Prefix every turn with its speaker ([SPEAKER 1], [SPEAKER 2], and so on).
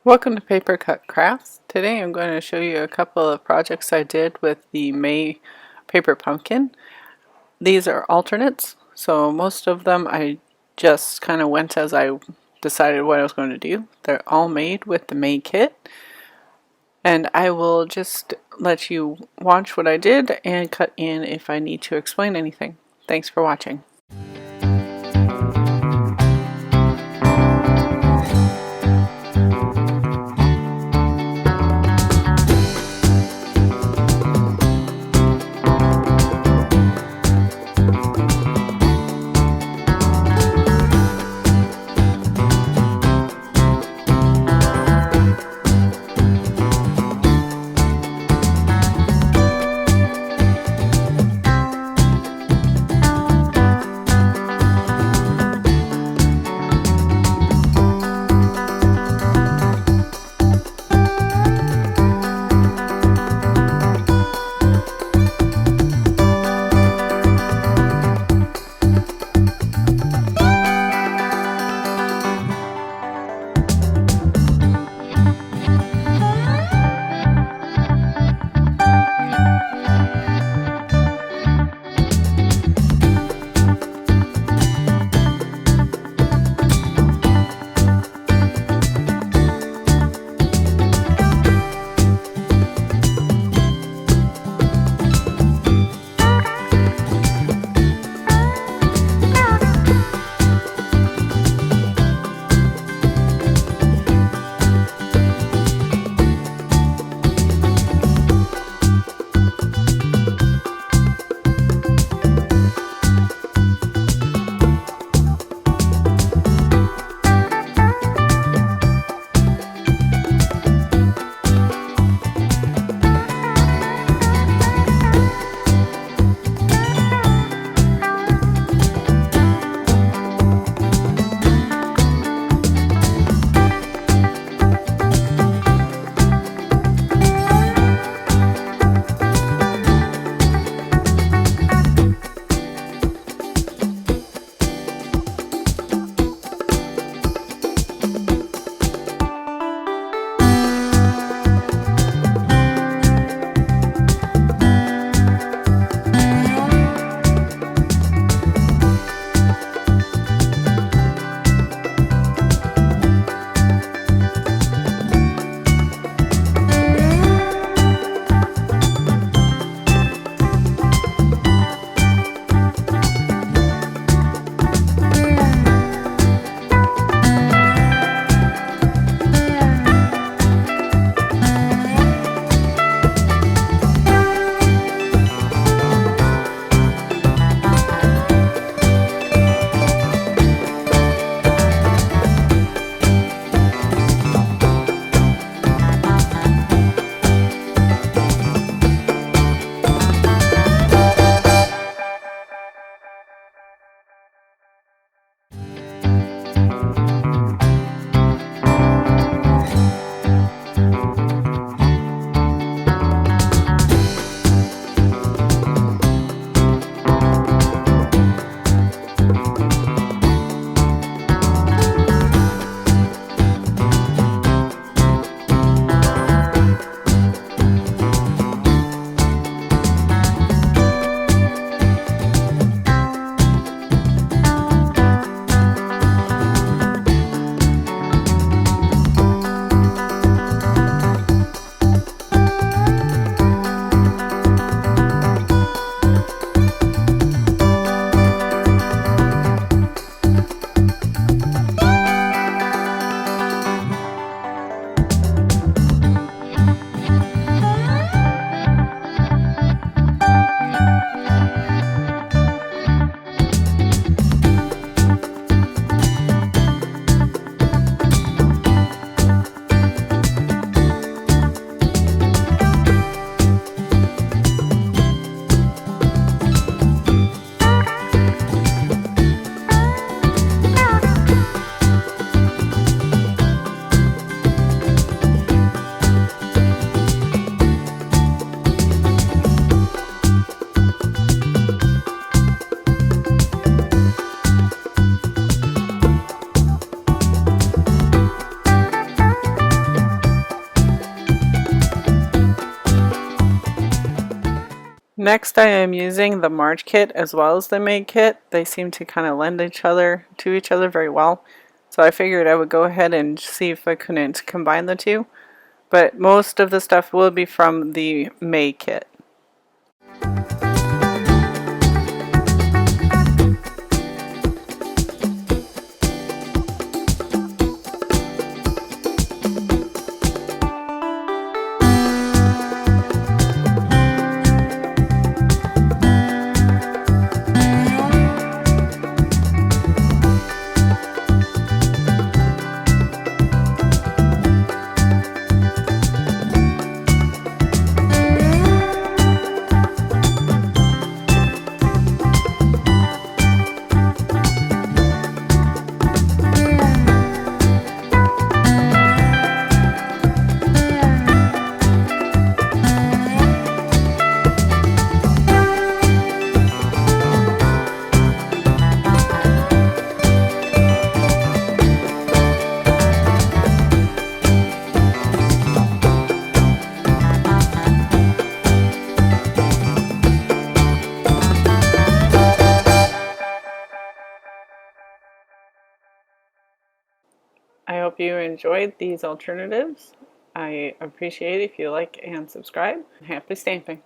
[SPEAKER 1] Welcome to Paper Cut Crafts. Today I'm going to show you a couple of projects I did with the May paper pumpkin. These are alternates, so most of them I just kind of went as I decided what I was going to do. They're all made with the May kit, and I will just let you watch what I did and cut in if I need to explain anything. Thanks for watching. Next, I am using the March kit as well as the May kit. They seem to kind of lend each other to each other very well. So I figured I would go ahead and see if I couldn't combine the two. But most of the stuff will be from the May kit. I hope you enjoyed these alternatives. I appreciate it if you like and subscribe. Happy stamping!